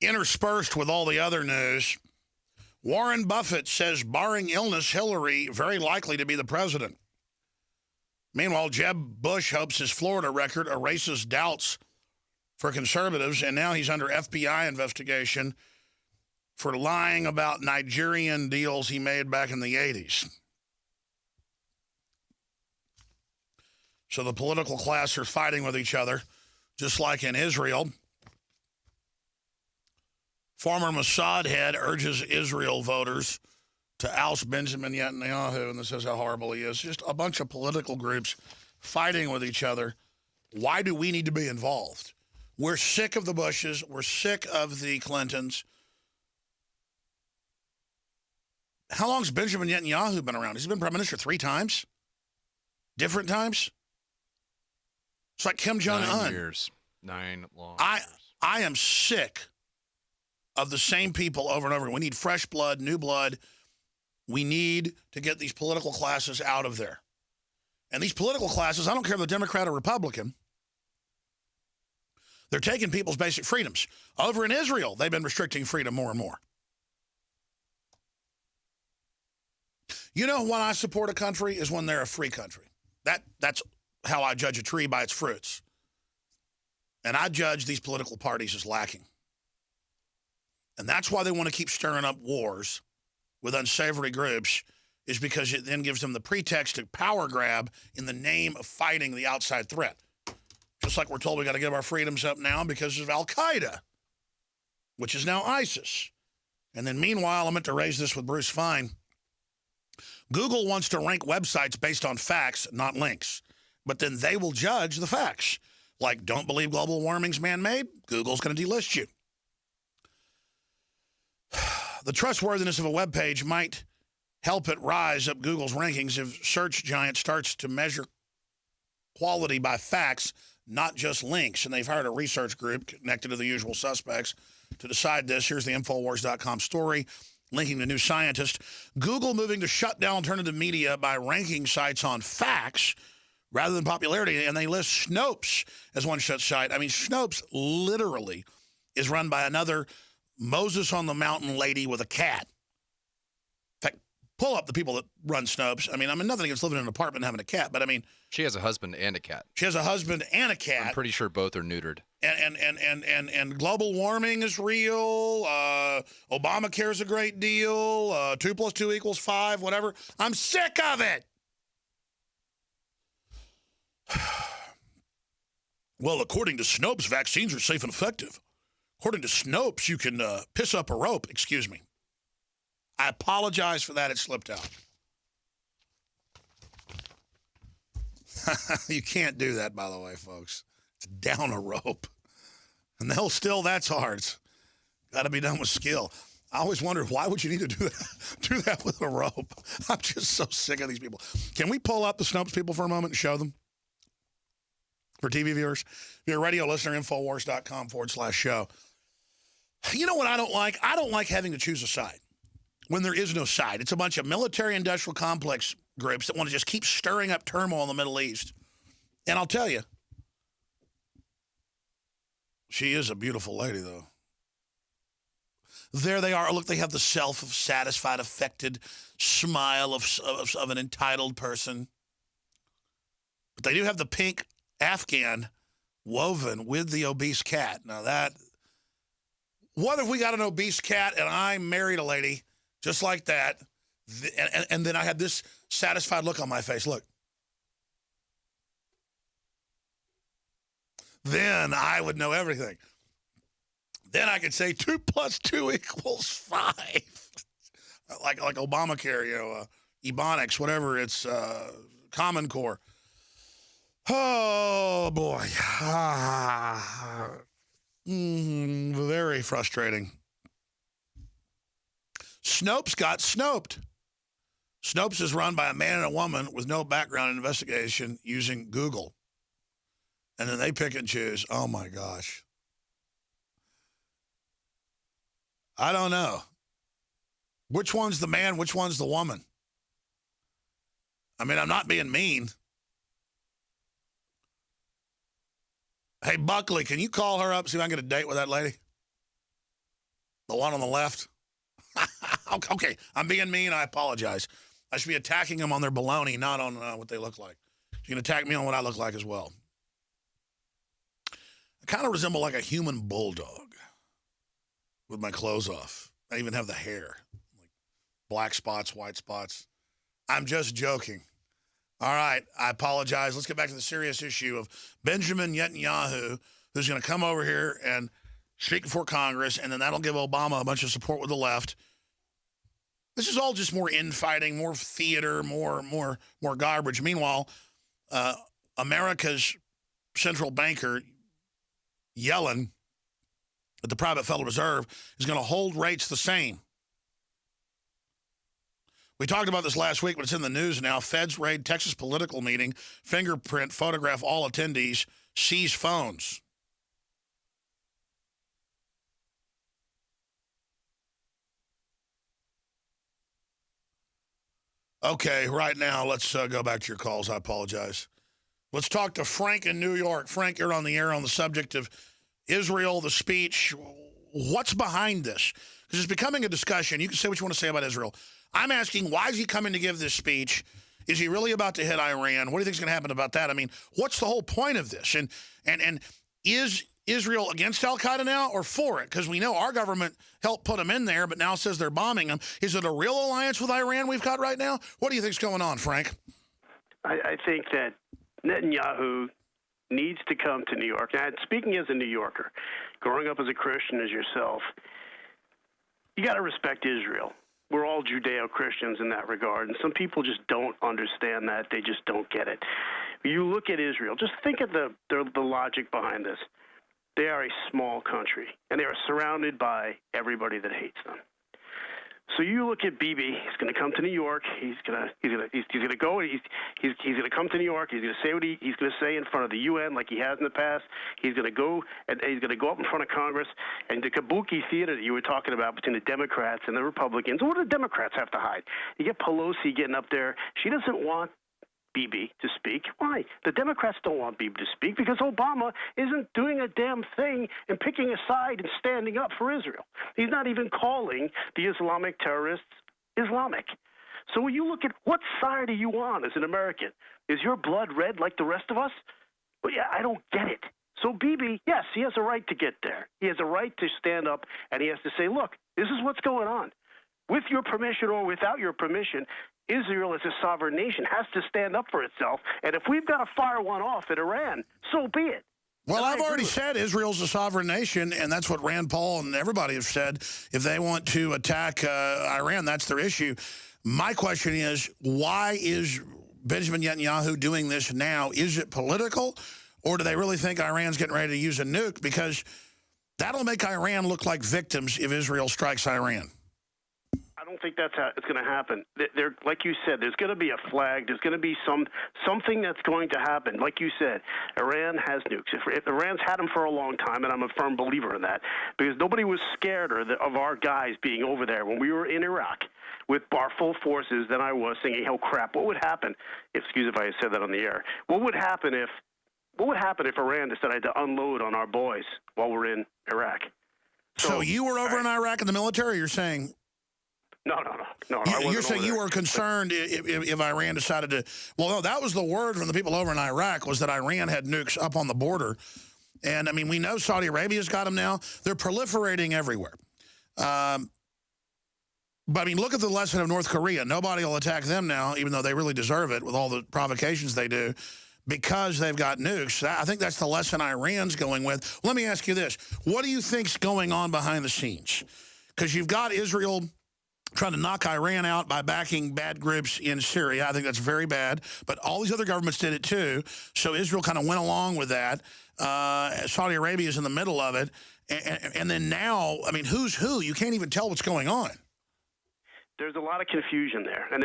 Interspersed with all the other news, Warren Buffett says, barring illness, Hillary very likely to be the president. Meanwhile, Jeb Bush hopes his Florida record erases doubts for conservatives, and now he's under FBI investigation for lying about Nigerian deals he made back in the 80s. So the political class are fighting with each other, just like in Israel. Former Mossad head urges Israel voters to oust Benjamin Netanyahu, and this is how horrible he is. Just a bunch of political groups fighting with each other. Why do we need to be involved? We're sick of the Bushes. We're sick of the Clintons. How long's Benjamin Netanyahu been around? He's been prime minister 3 times? Different times? It's like Kim Jong-un. 9 years. 9 long years. I I am sick of the same people over and over. We need fresh blood, new blood. We need to get these political classes out of there. And these political classes, I don't care if they're Democrat or Republican, they're taking people's basic freedoms. Over in Israel, they've been restricting freedom more and more. You know when I support a country is when they're a free country. That's how I judge a tree by its fruits. And I judge these political parties as lacking. And that's why they want to keep stirring up wars with unsavory groups, is because it then gives them the pretext to power grab in the name of fighting the outside threat. Just like we're told we got to give our freedoms up now because of Al-Qaeda, which is now ISIS. And then meanwhile, I meant to raise this with Bruce Fine. Google wants to rank websites based on facts, not links. But then they will judge the facts. Like, don't believe global warming's man-made? Google's going to delist you. The trustworthiness of a web page might help it rise up Google's rankings if search giant starts to measure quality by facts, not just links. And they've hired a research group connected to the usual suspects to decide this. Here's the Infowars.com story, linking the new scientist. Google moving to shut down alternative media by ranking sites on facts rather than popularity. And they list Snopes as one such site. I mean, Snopes literally is run by another Moses on the Mountain lady with a cat. In fact, pull up the people that run Snopes. I mean, nothing against living in an apartment and having a cat, but I mean... She has a husband and a cat. She has a husband and a cat. I'm pretty sure both are neutered. And global warming is real. Obamacare is a great deal. 2 + 2 = 5, whatever. I'm sick of it. Well, according to Snopes, vaccines are safe and effective. According to Snopes, you can piss up a rope. Excuse me. I apologize for that. It slipped out. You can't do that, by the way, folks. It's down a rope. And the hell still, that's hard. It's got to be done with skill. I always wondered, why would you need to do that with a rope? I'm just so sick of these people. Can we pull up the Snopes people for a moment and show them? For TV viewers? If you're a radio listener, Infowars.com/show. You know what I don't like? I don't like having to choose a side when there is no side. It's a bunch of military-industrial complex groups that want to just keep stirring up turmoil in the Middle East. And I'll tell you, she is a beautiful lady, though. There they are. Look, they have the self-satisfied, affected smile of an entitled person. But they do have the pink Afghan woven with the obese cat. Now that... What if we got an obese cat and I married a lady just like that, and then I had this satisfied look on my face? Look. Then I would know everything. Then I could say 2 + 2 = 5. like Obamacare, Ebonics, whatever, it's Common Core. Oh, boy. Very frustrating. Snopes got snoped. Snopes is run by a man and a woman with no background in investigation using Google. And then they pick and choose. Oh, my gosh. I don't know. Which one's the man? Which one's the woman? I mean, I'm not being mean. Hey, Buckley, can you call her up, see if I can get a date with that lady? The one on the left? Okay, I'm being mean. I apologize. I should be attacking them on their baloney, not on what they look like. You can attack me on what I look like as well. I kind of resemble like a human bulldog with my clothes off. I even have the hair, like black spots, white spots. I'm just joking. All right, I apologize. Let's get back to the serious issue of Benjamin Netanyahu, who's going to come over here and speak before Congress, and then that'll give Obama a bunch of support with the left. This is all just more infighting, more theater, more garbage. Meanwhile, America's central banker, Yellen, at the private Federal Reserve, is going to hold rates the same. We talked about this last week, but it's in the news now. Feds raid Texas political meeting, fingerprint, photograph all attendees, seize phones. Okay, right now, let's go back to your calls. I apologize. Let's talk to Frank in New York. Frank, you're on the air on the subject of Israel, the speech. What's behind this? Because it's becoming a discussion. You can say what you want to say about Israel. I'm asking, why is he coming to give this speech? Is he really about to hit Iran? What do you think is going to happen about that? I mean, what's the whole point of this? And is Israel against al-Qaeda now or for it? Because we know our government helped put them in there, but now says they're bombing them. Is it a real alliance with Iran we've got right now? What do you think's going on, Frank? I think that Netanyahu needs to come to New York. Now, speaking as a New Yorker, growing up as a Christian as yourself, you got to respect Israel. We're all Judeo-Christians in that regard, and some people just don't understand that. They just don't get it. You look at Israel, just think of the logic behind this. They are a small country, and they are surrounded by everybody that hates them. So you look at Bibi. He's going to come to New York. He's going to go. He's going to come to New York. He's going to say what he's going to say in front of the UN, like he has in the past. He's going to go and he's going to go up in front of Congress. And the kabuki theater that you were talking about between the Democrats and the Republicans. What do the Democrats have to hide? You get Pelosi getting up there. She doesn't want Bibi to speak. Why? The Democrats don't want Bibi to speak because Obama isn't doing a damn thing and picking a side and standing up for Israel. He's not even calling the Islamic terrorists Islamic. So when you look at what side are you on as an American? Is your blood red like the rest of us? Well, yeah, I don't get it. So Bibi, yes, he has a right to get there. He has a right to stand up and he has to say, look, this is what's going on. With your permission or without your permission, Israel as a sovereign nation has to stand up for itself. And if we've got to fire one off at Iran, so be it. Well, I've already said Israel's a sovereign nation, and that's what Rand Paul and everybody have said. If they want to attack Iran, that's their issue. My question is, why is Benjamin Netanyahu doing this now? Is it political, or do they really think Iran's getting ready to use a nuke? Because that'll make Iran look like victims if Israel strikes Iran. I don't think that's how it's going to happen. There, like you said, there's going to be a flag. There's going to be something that's going to happen. Like you said, Iran has nukes. If Iran's had them for a long time, and I'm a firm believer in that, because nobody was scared of our guys being over there when we were in Iraq with our full forces than I was thinking, oh crap, what would happen? Excuse if I said that on the air. What would happen if Iran decided to unload on our boys while we're in Iraq? So you were over in Iraq in the military? You're saying? No. You're saying you were concerned if Iran decided to... Well, no, that was the word from the people over in Iraq, was that Iran had nukes up on the border. And, I mean, we know Saudi Arabia's got them now. They're proliferating everywhere. But, I mean, look at the lesson of North Korea. Nobody will attack them now, even though they really deserve it with all the provocations they do, because they've got nukes. I think that's the lesson Iran's going with. Let me ask you this. What do you think's going on behind the scenes? Because you've got Israel trying to knock Iran out by backing bad groups in Syria. I think that's very bad. But all these other governments did it too. So Israel kind of went along with that. Saudi Arabia is in the middle of it. And then now, I mean, who's who? You can't even tell what's going on. There's a lot of confusion there. And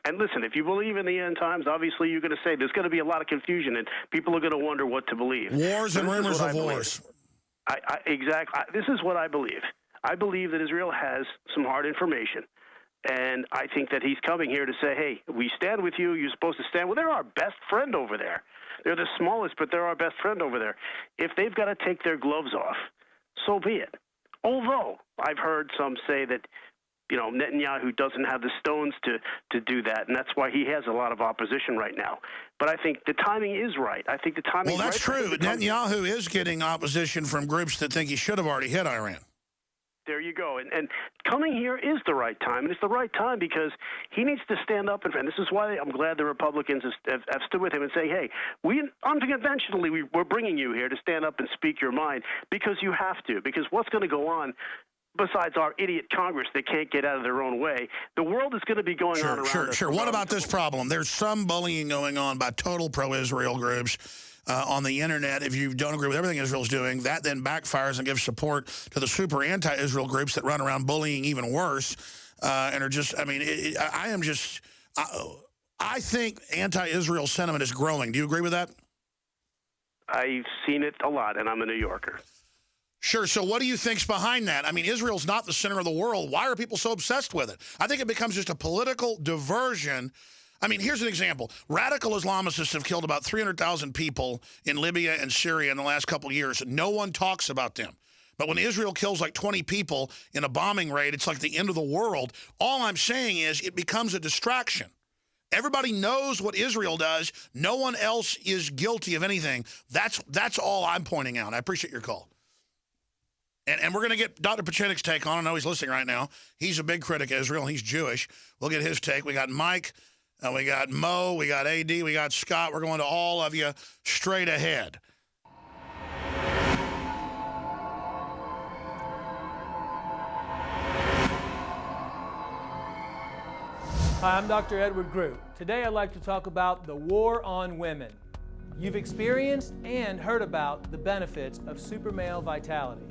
and listen, if you believe in the end times, obviously you're going to say there's going to be a lot of confusion and people are going to wonder what to believe. Wars and rumors of wars. Exactly. This is what I believe. I believe that Israel has some hard information, and I think that he's coming here to say, hey, we stand with you. You're supposed to stand. Well, they're our best friend over there. They're the smallest, but they're our best friend over there. If they've got to take their gloves off, so be it. Although, I've heard some say that, Netanyahu doesn't have the stones to do that, and that's why he has a lot of opposition right now. But I think the timing is right. I think the timing is right. Well, that's true. Netanyahu is getting opposition from groups that think he should have already hit Iran. There you go. And coming here is the right time. And it's the right time because he needs to stand up. And this is why I'm glad the Republicans have stood with him and say, hey, unconventionally, we're bringing you here to stand up and speak your mind because you have to. Because what's going to go on, besides our idiot Congress that can't get out of their own way, the world is going to be going on around us. Sure. What about this problem? There's some bullying going on by total pro-Israel groups on the internet. If you don't agree with everything Israel's doing, that then backfires and gives support to the super anti-Israel groups that run around bullying even worse and are just, I think anti-Israel sentiment is growing. Do you agree with that? I've seen it a lot, and I'm a New Yorker. Sure. So what do you think's behind that? I mean, Israel's not the center of the world. Why are people so obsessed with it? I think it becomes just a political diversion. I mean, here's an example. Radical Islamists have killed about 300,000 people in Libya and Syria in the last couple of years. No one talks about them. But when Israel kills like 20 people in a bombing raid, it's like the end of the world. All I'm saying is it becomes a distraction. Everybody knows what Israel does. No one else is guilty of anything. That's all I'm pointing out. I appreciate your call. And we're going to get Dr. Pachenik's take on it. I know he's listening right now. He's a big critic of Israel. He's Jewish. We'll get his take. We got Mike. We got Mo, we got AD, we got Scott. We're going to all of you straight ahead. Hi, I'm Dr. Edward Groot. Today I'd like to talk about the war on women. You've experienced and heard about the benefits of super male vitality.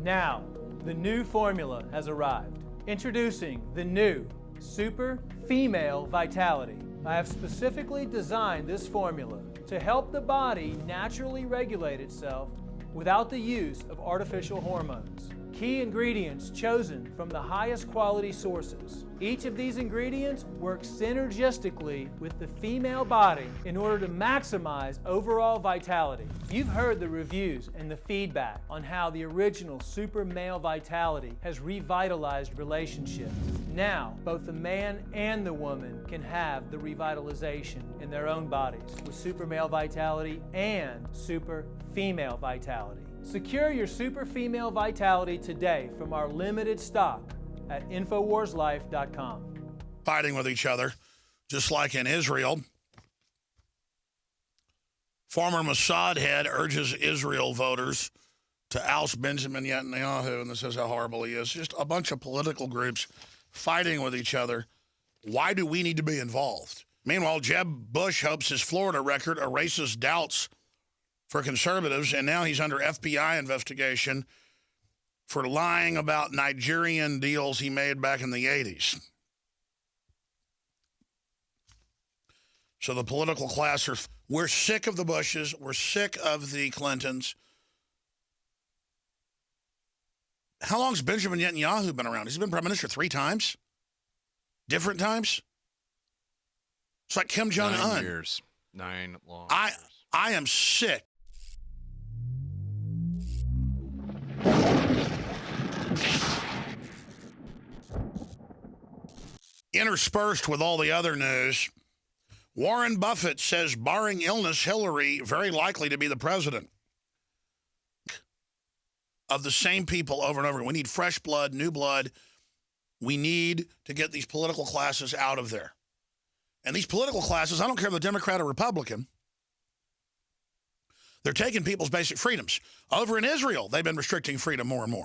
Now, the new formula has arrived. Introducing the new Super Female Vitality. I have specifically designed this formula to help the body naturally regulate itself without the use of artificial hormones. Key ingredients chosen from the highest quality sources. Each of these ingredients works synergistically with the female body in order to maximize overall vitality. You've heard the reviews and the feedback on how the original Super Male Vitality has revitalized relationships. Now, both the man and the woman can have the revitalization in their own bodies with Super Male Vitality and Super Female Vitality. Secure your Super Female Vitality today from our limited stock at InfoWarsLife.com. Fighting with each other, just like in Israel. Former Mossad head urges Israel voters to oust Benjamin Netanyahu, and this is how horrible he is. Just a bunch of political groups fighting with each other. Why do we need to be involved? Meanwhile, Jeb Bush hopes his Florida record erases doubts for conservatives, and now he's under FBI investigation for lying about Nigerian deals he made back in the 80s. So the political class we're sick of the Bushes. We're sick of the Clintons. How long's Benjamin Netanyahu been around? He's been prime minister 3 times? Different times? It's like Kim Jong-un. 9 years. 9 long years. I am sick. Interspersed with all the other news, Warren Buffett says, barring illness, Hillary very likely to be the president. Of the same people over and over. We need fresh blood, new blood. We need to get these political classes out of there. And these political classes, I don't care if they're Democrat or Republican, they're taking people's basic freedoms. Over in Israel, they've been restricting freedom more and more.